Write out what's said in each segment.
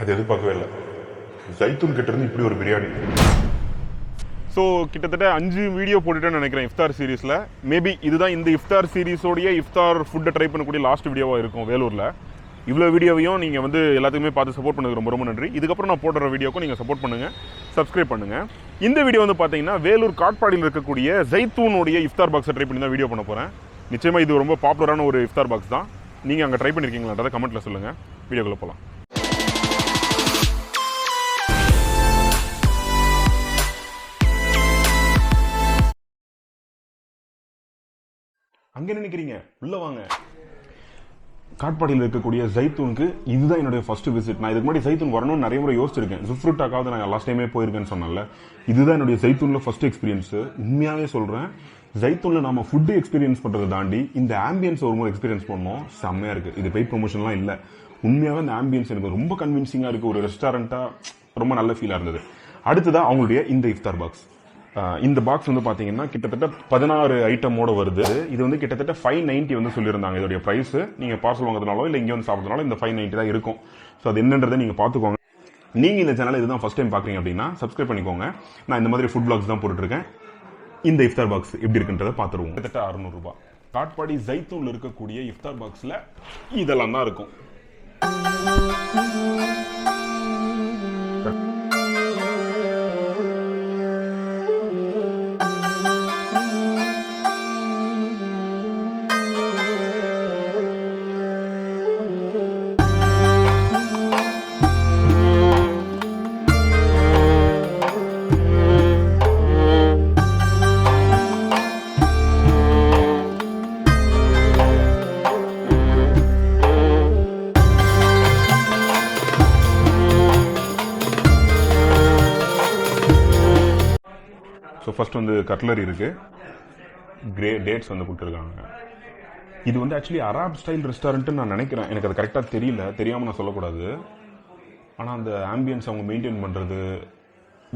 அது எதிர்பார்க்கவே இல்லை. ஜைத்தூன் கிட்ட இருந்து இப்படி ஒரு பிரியாணி. ஸோ கிட்டத்தட்ட 5 வீடியோ போட்டுட்டேன்னு நினைக்கிறேன் இஃப்தார் சீரீஸில். மேபி இதுதான் இந்த இஃப்தார் சீரீஸோடைய இஃப்தார் ஃபுட்டை ட்ரை பண்ணக்கூடிய லாஸ்ட் வீடியோவாக இருக்கும் வேலூரில். இவ்வளோ வீடியோவையும் நீங்கள் வந்து எல்லாத்துக்குமே பார்த்து சப்போர்ட் பண்ணதுக்கு ரொம்ப ரொம்ப நன்றி. இதுக்கப்புறம் நான் போடுற வீடியோக்கும் நீங்கள் சப்போர்ட் பண்ணுங்கள், சப்ஸ்கிரைப் பண்ணுங்கள். இந்த வீடியோ வந்து பார்த்தீங்கன்னா வேலூர் காட்பாடியில் இருக்கக்கூடிய ஜைத்தூனுடைய இஃப்தார் பாக்ஸை ட்ரை பண்ணி தான் வீடியோ பண்ண போகிறேன். நிச்சயமாக இது ரொம்ப பாப்புலரான ஒரு இஃப்தார் பாக்ஸ் தான். நீங்கள் அங்கே ட்ரை பண்ணியிருக்கீங்களான்றதை கமெண்ட்டில் சொல்லுங்கள். வீடியோக்குள்ளே போகலாம். அங்கே நினைக்கிறீங்க, உள்ள வாங்க. காட்பாடியில் இருக்கக்கூடிய ஜைத்தூனுக்கு இதுதான் என்னுடைய ஃபர்ஸ்ட் விசிட். நான் இதுக்கு முன்னாடி ஜைத்தூன் வரணும்னு நிறைய முறை யோசிச்சிருக்கேன். ஜுஃப்ருட்டாக்காவது நான் லாஸ்ட் டைமே போயிருக்கேன்னு சொன்னால, இதுதான் என்னுடைய ஜைத்தூன்ல ஃபர்ஸ்ட் எக்ஸ்பீரியன்ஸ். உண்மையாவே சொல்றேன், ஜைத்தூன்ல நம்ம ஃபுட்டு எக்ஸ்பீரியன்ஸ் பண்றதை தாண்டி இந்த ஆம்பியன்ஸ் ஒரு முறை எக்ஸ்பீரியன்ஸ் பண்ணோம். செம்மையா இருக்கு. இது பெய்ட் ப்ரொமோஷன்லாம் இல்ல, உண்மையாவே இந்த ஆம்பியன்ஸ் எனக்கு ரொம்ப கன்வின்சிங்கா இருக்கு. ஒரு ரெஸ்டாரண்டா ரொம்ப நல்ல ஃபீலா இருந்தது. அடுத்ததான் அவங்களுடைய இந்த இஃப்தார் பாக்ஸ். இந்த பாக்ஸ் வந்து பாத்தீங்கன்னா கிட்டத்தட்ட 16 ஐட்டமோட வருது. இது வந்து கிட்டத்தட்ட 590 வந்து சொல்லியிருந்தாங்க இதோடைய பிரைஸ். நீங்க பார்சல் வாங்குறதுனாலோ இல்ல இங்க வந்து சாப்பிட்றதுனால இந்த 590 தான் இருக்கும். ஸோ அது என்னன்றதை நீங்க பாத்துக்கோங்க. நீங்க இந்த சேனல் இதுதான் ஃபர்ஸ்ட் டைம் பாக்குறீங்க அப்படின்னா சப்ஸ்கிரைப் பண்ணிக்கோங்க. நான் இந்த மாதிரி ஃபுட் பிளாக்ஸ் தான் போட்டுட்டு இருக்கேன். இந்த இஃப்தார் பாக்ஸ் எப்படி இருக்குன்றதை பாத்துருவோம். கிட்டத்தட்ட 600 ரூபாய். காட்பாடி ஜைத்தூன்ல இருக்கக்கூடிய இஃப்தார் பாக்ஸ்ல இதெல்லாம் தான் இருக்கும். ஸோ ஃபர்ஸ்ட் வந்து கட்லரி இருக்கு, கிரே டேட்ஸ் வந்து கொடுத்துருக்காங்க. இது வந்து ஆக்சுவலி அராப் ஸ்டைல் ரெஸ்டாரண்ட்னு நான் நினைக்கிறேன். எனக்கு அது கரெக்டாக தெரியல, தெரியாம நான் சொல்லக்கூடாது. ஆனால் அந்த ஆம்பியன்ஸ் அவங்க மெயின்டைன் பண்றது,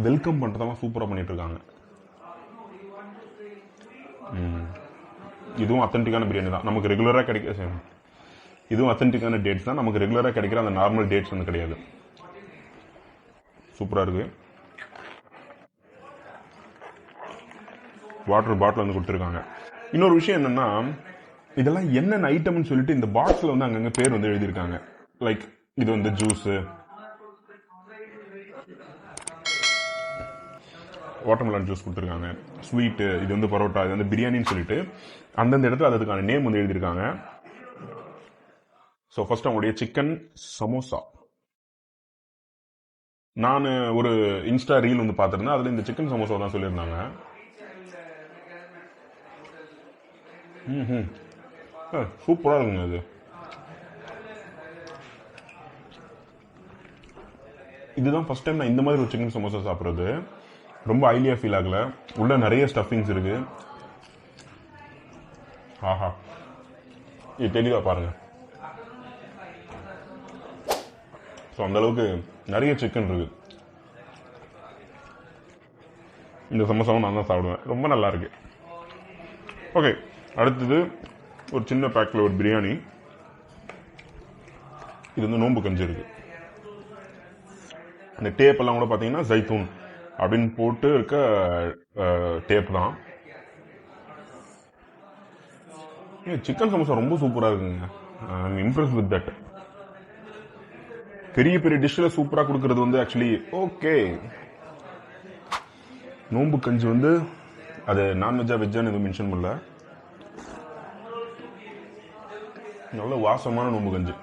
வெல்கம் பண்றதெல்லாம் சூப்பராக பண்ணிட்டு இருக்காங்க. இதுவும் அத்தன்டிக்கான பிரியாணி தான். நமக்கு ரெகுலராக கிடைக்க, இதுவும் அத்தன்டிக்கான டேட்ஸ் தான். நமக்கு ரெகுலராக கிடைக்கிற அந்த நார்மல் டேட்ஸ் வந்து கிடையாது. சூப்பராக இருக்கு. வாட்டர் பாட்டில் வந்து கொடுத்துருக்காங்க. இன்னொரு விஷயம் என்னன்னா, இதெல்லாம் என்னென்ன ஐட்டம்னு சொல்லிட்டு இந்த பாக்ஸ்ல வந்து அங்கங்க பேர் வந்து எழுதியிருக்காங்க. லைக் இது வந்து ஜூஸ், வாட்டர்மெலன் ஜூஸ் கொடுத்துருக்காங்க, ஸ்வீட்டு, இது வந்து பரோட்டா, இது வந்து பிரியாணின்னு சொல்லிட்டு அந்தந்த இடத்துல அதுக்கான நேம் வந்து எழுதியிருக்காங்க. ஸோ ஃபர்ஸ்ட் அவங்களுடைய சிக்கன் சமோசா. நான் ஒரு இன்ஸ்டா ரீல் வந்து பார்த்துருந்தேன், அதுல இந்த சிக்கன் சமோசா தான் சொல்லியிருந்தாங்க. சூப்பரா இருக்குங்க இது. இதுதான் ஃபர்ஸ்ட் டைம் நான் இந்த மாதிரி ஒரு சிக்கன் சமோசா சாப்பிட்றது. ரொம்ப ஆயிலியா ஃபீல் ஆகல. உள்ள நிறைய ஸ்டஃபிங்ஸ் இருக்கு. ஆஹா, இது தெளிவா பாருங்க. ஸோ அந்த அளவுக்கு நிறைய சிக்கன் இருக்கு. இந்த சமோசாவும் நான் தான் சாப்பிடுவேன். ரொம்ப நல்லா இருக்கு. ஓகே, அடுத்தது ஒரு சின்ன பேக்ல ஒரு பிரியாணி. இது வந்து நோம்பு கஞ்சி இருக்கு. அந்த டேப் எல்லாம் கூட பாத்தீங்கன்னா ஜைத்தூன் அப்படின்னு போட்டு இருக்க டேப் தான். சிக்கன் சமோசா ரொம்ப சூப்பரா இருக்குங்க. Impress with that. பெரிய பெரிய டிஷ்ல சூப்பரா கொடுக்கறது வந்து ஆக்சுவலி ஓகே. நோம்பு கஞ்சி வந்து அது நான்வெஜ்ஜா வெஜ்ஜான்னு எதுவும் மென்ஷன் பண்ணல. நல்ல வாசமான நோம்பு கஞ்சி,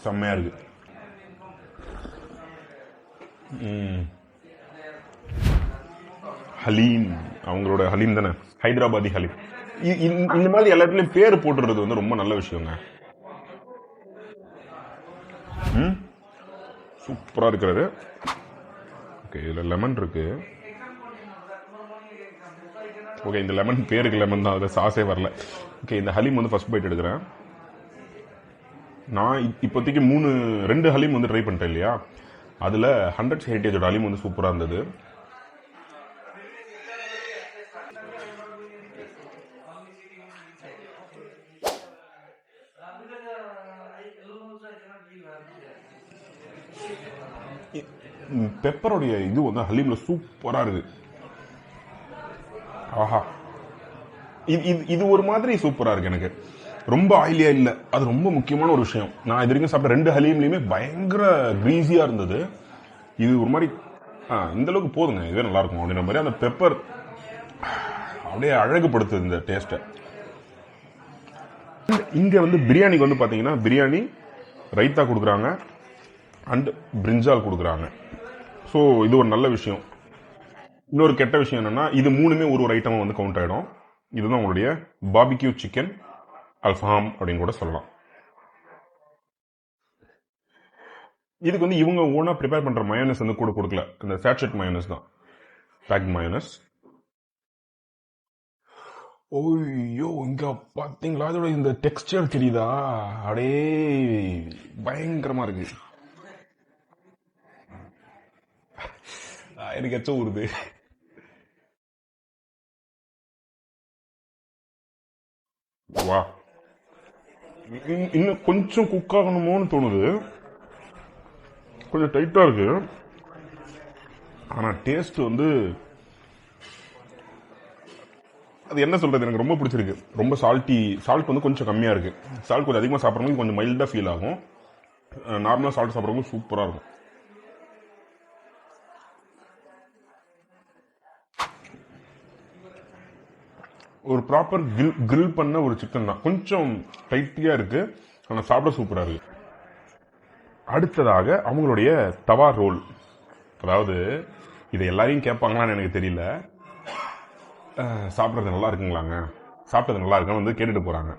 செம்மையா இருக்கு. ஹலீம், அவங்களோட ஹலீம் தானே, ஹைதராபாதி ஹலீம். இந்த மாதிரி எல்லாத்துலயும் பேர் போட்டுறது வந்து ரொம்ப நல்ல விஷயங்க. சூப்பரா இருக்கிறது. ஓகே, இதுல லெமன் இருக்கு. ஓகே, இந்த லெமன் பேருக்கு லெமன் தான், அது சாஸே வரல. ஓகே, இந்த ஹலீம் வந்து ஃபர்ஸ்ட் பைட் எடுக்கிறேன். நான் இப்போதைக்கு 2 ஹலீம் வந்து ட்ரை பண்ணிட்டேன் இல்லையா, அதுல 100 ஹெரிட்டேஜோட ஹலீம் வந்து சூப்பரா இருந்தது. பெப்பருடைய இது வந்து ஹலீம்ல சூப்பரா இருக்கு. ஆஹா, இது ஒரு மாதிரி சூப்பரா இருக்கு. எனக்கு ரொம்ப ஆயிலியா இல்ல, அது ரொம்ப முக்கியமான ஒரு விஷயம். நான் இது வரைக்கும் சாப்பிட்ட 2 ஹலீம்லயுமே பயங்கர கிரீஸியா இருந்தது. இது ஒரு மாதிரி இந்த அளவுக்கு போதுங்க, இதுவே நல்லா இருக்கும் அப்படின்ற மாதிரி அந்த பெப்பர் அப்படியே அழகுபடுத்துது இந்த டேஸ்ட்டை. இங்க வந்து பிரியாணிக்கு வந்து பாத்தீங்கன்னா பிரியாணி ரைத்தா கொடுக்குறாங்க அண்ட் பிரிஞ்சால் கொடுக்குறாங்க. ஸோ இது ஒரு நல்ல விஷயம். இன்னொரு கெட்ட விஷயம் என்னன்னா இது மூணுமே ஒரு ஐட்டமா வந்து கவுண்ட் ஆயிடும். இதுதான் உங்களுடைய பார்பிக்யூ சிக்கன் அல்ஃபாம் அப்படின்னு கூட சொல்லலாம். இதுக்கு வந்து இவங்க ஓனா ப்ரிப்பேர் பண்ற மயோனஸ் வந்து கூட கொடுக்கல, இந்த சாட்செட் மயோனஸ் தான், பேக் மயோனஸ். ஓய்யோ, இங்க பாத்தீங்களா அதோட இந்த டெக்ஸ்டர் தெரியுதா? அடே பயங்கரமா இருக்கு. எனக்கு எச்ச ஊறுது. வா, இன்னும் கொஞ்சம் குக் ஆகணுமோன்னு தோணுது. கொஞ்சம் டைட்டா இருக்கு, ஆனா டேஸ்ட் வந்து அது என்ன சொல்றது, எனக்கு ரொம்ப பிடிச்சிருக்கு. ரொம்ப சால்ட் வந்து கொஞ்சம் கம்மியா இருக்கு. சால்ட் கொஞ்சம் அதிகமாக சாப்பிட்றவங்க கொஞ்சம் மைல்டா ஃபீல் ஆகும். நார்மலா சால்ட் சாப்பிட்றவங்க சூப்பரா இருக்கும். ஒரு ப்ராப்பர் கிரில் பண்ண ஒரு சிக்கன் தான், கொஞ்சம் டைட்டியா இருக்கு, ஆனா சாப்பிட சூப்பரா இருக்கு. அடுத்ததாக அவங்களுடைய தவா ரோல். அதாவது இதை எல்லாரையும் கேட்பாங்களான்னு எனக்கு தெரியல. சாப்பிட்றது நல்லா இருக்குங்களாங்க, சாப்பிட்டது நல்லா இருக்குன்னு வந்து கேட்டுட்டு போறாங்க.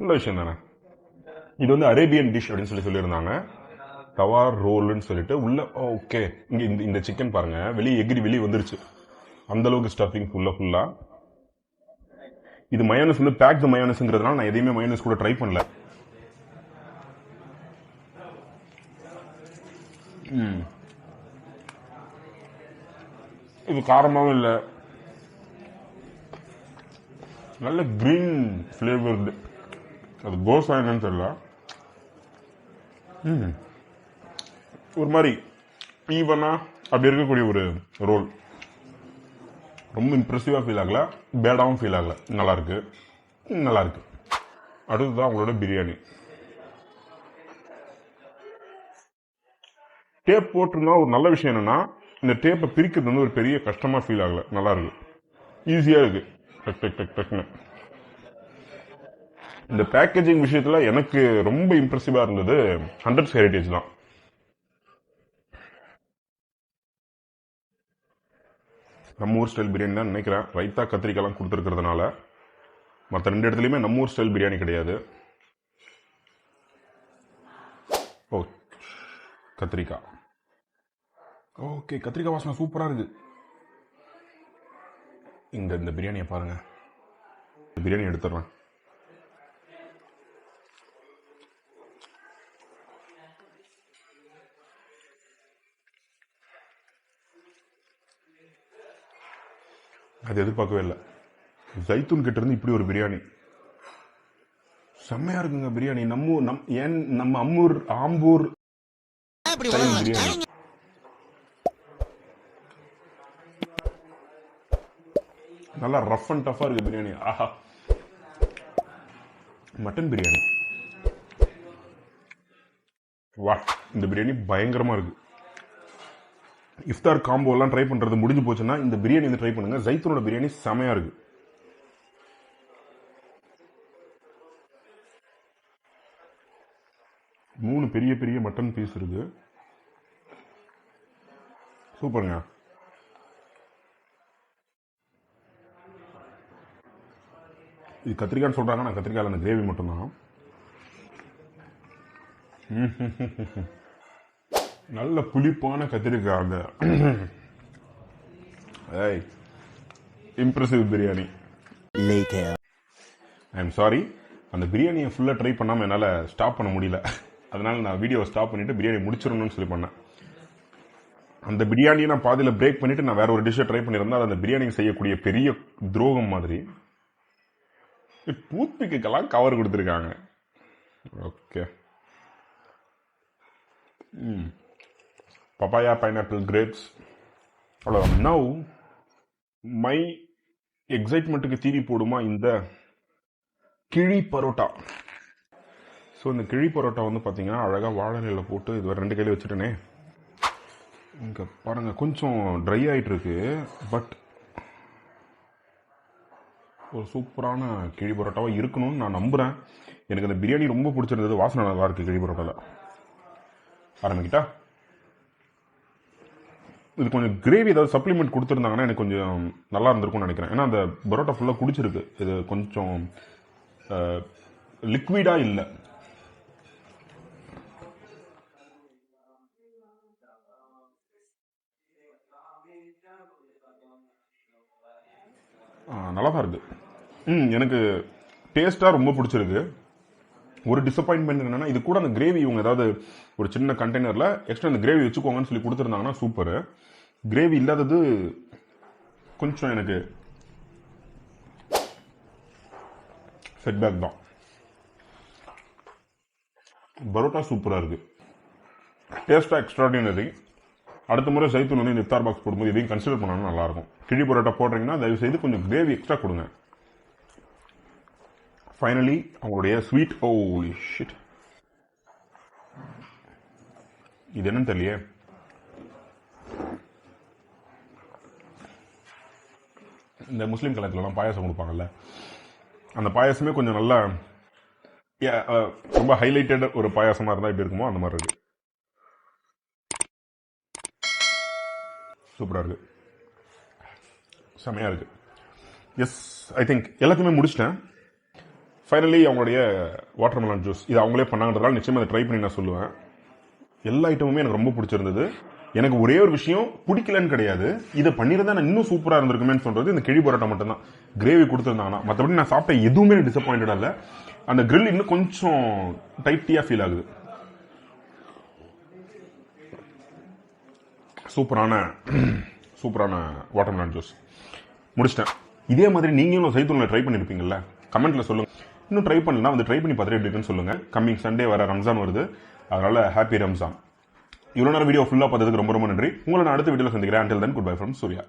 நல்ல விஷயம் தானே. இது வந்து அரேபியன் டிஷ் அப்படின்னு சொல்லியிருந்தாங்க, தவா ரோல்னு சொல்லிட்டு. உள்ள ஓகே, இங்க இந்த சிக்கன் பாருங்க, வெளியே எகிரி வெளியே வந்துருச்சு, அந்த அளவுக்கு ஸ்டஃபிங் ஃபுல்லா. இது மயோனஸ் வந்து பேக்டு மயோனஸ்ங்கிறதுனால நான் எதையுமே மயோனஸ் கூட ட்ரை பண்ணல. இது காரமாவும் இல்லை, நல்ல கிரீன் ஃபிளேவர்டு. அது கோஸா என்னன்னு தெரியல, ஒரு மாதிரி ஈவனா அப்படி இருக்கக்கூடிய ஒரு ரோல். ரொம்ப இம்ப்ரெசிவா ஃபீல் ஆகல, பேடாவும் ஃபீல் ஆகல, நல்லா இருக்கு. அடுத்ததான் அவங்களோட பிரியாணி. டேப் போட்டிருந்தா ஒரு நல்ல விஷயம் என்னன்னா, இந்த டேப்பை பிரிக்கிறது வந்து ஒரு பெரிய கஷ்டமா ஃபீல் ஆகல, நல்லா இருக்கு, ஈஸியா இருக்கு. இந்த பேக்கேஜிங் விஷயத்துல எனக்கு ரொம்ப இம்ப்ரெசிவா இருந்தது ஹண்ட்ரட்ஸ் ஹெரிடேஜ் தான். நம்ம ஊர் ஸ்டைல் பிரியாணி தான் நினைக்கிறேன், ரைத்தா கத்திரிக்காய்லாம் கொடுத்துருக்கிறதுனால. மற்ற 2 இடத்துலையுமே நம்ம ஊர் ஸ்டைல் பிரியாணி கிடையாது. ஓ, கத்திரிக்காய் ஓகே, கத்திரிக்காய் வாசனை சூப்பரா இருக்கு. இந்த பிரியாணியை பாருங்க, பிரியாணி எடுத்துறேன். அது எதிர்பார்க்கவே இல்லை, ஜைத்தூன் கிட்ட இருந்து இப்படி ஒரு பிரியாணி. செம்மையா இருக்குங்க பிரியாணி. நம்ம ஆம்பூர் பிரியாணி. நல்லா ரஃப் அண்ட் டஃபா இருக்கு பிரியாணி. ஆஹா, மட்டன் பிரியாணி. வா, இந்த பிரியாணி பயங்கரமா இருக்கு. இஃப்தார் காம்போ எல்லாம் ட்ரை பண்றது முடிஞ்சு போச்சுன்னா இந்த பிரியாணி வந்து ட்ரை பண்ணுங்க. ஜைத்தூனோட பிரியாணி செமையா இருக்கு. மூணு பெரிய பெரிய மட்டன் பீஸ் இருக்கு, சூப்பருங்க. இது கத்திரிக்காய் சொல்றாங்க, நான் கத்திரிக்காய் அந்த கிரேவி மட்டும்தான். நல்ல புளிப்பான கத்திரிக்காய். Impressive biryani. I am sorry, அந்த பிரியாணியை ஃபுல்லா ட்ரை பண்ணாம என்னால ஸ்டாப் பண்ண முடியல. அதனால நான் வீடியோவை ஸ்டாப் பண்ணிட்டு பிரியாணி முடிச்சிடணும்னு சொல்லி பண்ணேன். அந்த பிரியாணியை நான் பாதியில பிரேக் பண்ணிட்டு நான் வேற ஒரு டிஷ்ஷை ட்ரை பண்ணியிருந்தா அந்த பிரியாணிக்கு செய்யக்கூடிய பெரிய துரோகம் மாதிரி. டூத்பிக்கெல்லாம் கவர் கொடுத்துருக்காங்க. ஓகே, பப்பாயா, பைனாப்பிள், கிரேப்ஸ், அவ்வளோதான். நவ் மை எக்ஸைட்மெண்ட்டுக்கு தீனி போடுமா இந்த கிழி பரோட்டா. ஸோ இந்த கிழி பரோட்டா வந்து பார்த்தீங்கன்னா அழகாக வாழை இலையில போட்டு இது 2 கையில வச்சுட்டேனே. இங்கே பாருங்கள், கொஞ்சம் ட்ரை ஆகிட்டு இருக்கு. பட் ஒரு சூப்பரான கிழி பரோட்டாவாக இருக்கணும்னு நான் நம்புகிறேன். எனக்கு அந்த பிரியாணி ரொம்ப பிடிச்சிருந்தது. வாசனை நல்லா இருக்குது கிழி பரோட்டாவில். ஆரம்பிக்கிட்டா இது கொஞ்சம் கிரேவி ஏதாவது சப்ளிமெண்ட் கொடுத்துருந்தாங்கன்னா எனக்கு கொஞ்சம் நல்லா இருந்திருக்கும்னு நினைக்கிறேன். ஏன்னா அந்த பரோட்டா ஃபுல்லாக குடிச்சிருக்கு. இது கொஞ்சம் லிக்விடாக இல்லை. நல்லா தான் இருக்கு. எனக்கு டேஸ்ட்டாக ரொம்ப பிடிச்சிருக்கு. ஒரு டிசப்பாயின்மெண்ட் என்னன்னா, இது கூட அந்த கிரேவி இவங்க ஏதாவது ஒரு சின்ன கண்டெய்னரில் எக்ஸ்ட்ரா அந்த கிரேவி வச்சுக்கோங்கன்னு சொல்லி கொடுத்துருந்தாங்கன்னா சூப்பர். கிரேவி இல்லாதது கொஞ்சம் எனக்கு செட்பேக் தான். பரோட்டா சூப்பராக இருக்கு, டேஸ்ட்டாக எக்ஸ்ட்ராடினரி. அடுத்த முறை ஜைத்தூன் வந்து இந்த இஃப்தார் பாக்ஸ் போடும்போது இதையும் கன்சிடர் பண்ணாலும் நல்லாயிருக்கும். கிழி பரோட்டா போடுறீங்கன்னா தயவு செய்து கொஞ்சம் கிரேவி எக்ஸ்ட்ரா கொடுங்க. ஃபைனலி அவங்களுடைய ஸ்வீட், ஹோலி ஷிட், இது என்னன்னு தெரியலையே. இந்த முஸ்லீம் கல்யாணத்துலலாம் பாயாசம் கொடுப்பாங்கல்ல, அந்த பாயாசமே கொஞ்சம் நல்லா ரொம்ப ஹைலைட்டட் ஒரு பாயாசமாக இருந்தால் எப்படி இருக்குமோ அந்த மாதிரி இருக்கு. சூப்பராக இருக்கு, செமையாக இருக்கு. எஸ், ஐ திங்க் எல்லாத்தையுமே முடிச்சிட்டேன். ஃபைனலி அவங்களுடைய வாட்டர்மெலன் ஜூஸ் இது அவங்களே பண்ணாங்கன்றதால நிச்சயமாக அதை ட்ரை பண்ணி நான் சொல்லுவேன். எல்லா ஐட்டமுமே எனக்கு ரொம்ப பிடிச்சிருந்தது. எனக்கு ஒரே ஒரு விஷயம் பிடிக்கலன்னு கிடையாது, இதை பண்ணியிருந்தா நான் இன்னும் சூப்பராக இருந்திருக்குமேன்னு சொல்றது இந்த கிழி பரோட்டா மட்டும்தான். கிரேவி கொடுத்துருந்தாங்கன்னா மற்றபடி நான் சாப்பிட்ட எதுவுமே டிசப்பாயிண்டடாக இல்லை. அந்த கிரில் இன்னும் கொஞ்சம் டைட்டியாக ஃபீல் ஆகுது. சூப்பரான வாட்டர்மெலன் ஜூஸ் முடிச்சிட்டேன். இதே மாதிரி நீங்களும் ஜைத்தூன்ல ட்ரை பண்ணிருப்பீங்கல்ல, கமெண்ட்ல சொல்லுங்க. இன்னும் ட்ரை பண்ணலாம், வந்து ட்ரை பண்ணி பார்த்துட்டு எப்படி இருக்குன்னு சொல்லுங்க. கம்மிங் சண்டே வர ரம்ஜான் வருது, அதனால ஹாப்பி ரம்ஜான். இவ்வளோ நேரம் வீடியோ ஃபுல்லாக பார்த்ததுக்கு ரொம்ப ரொம்ப நன்றி. உங்களை நான் அடுத்த வீடியோவில் சந்திக்கிறேன். Until then, goodbye from Surya.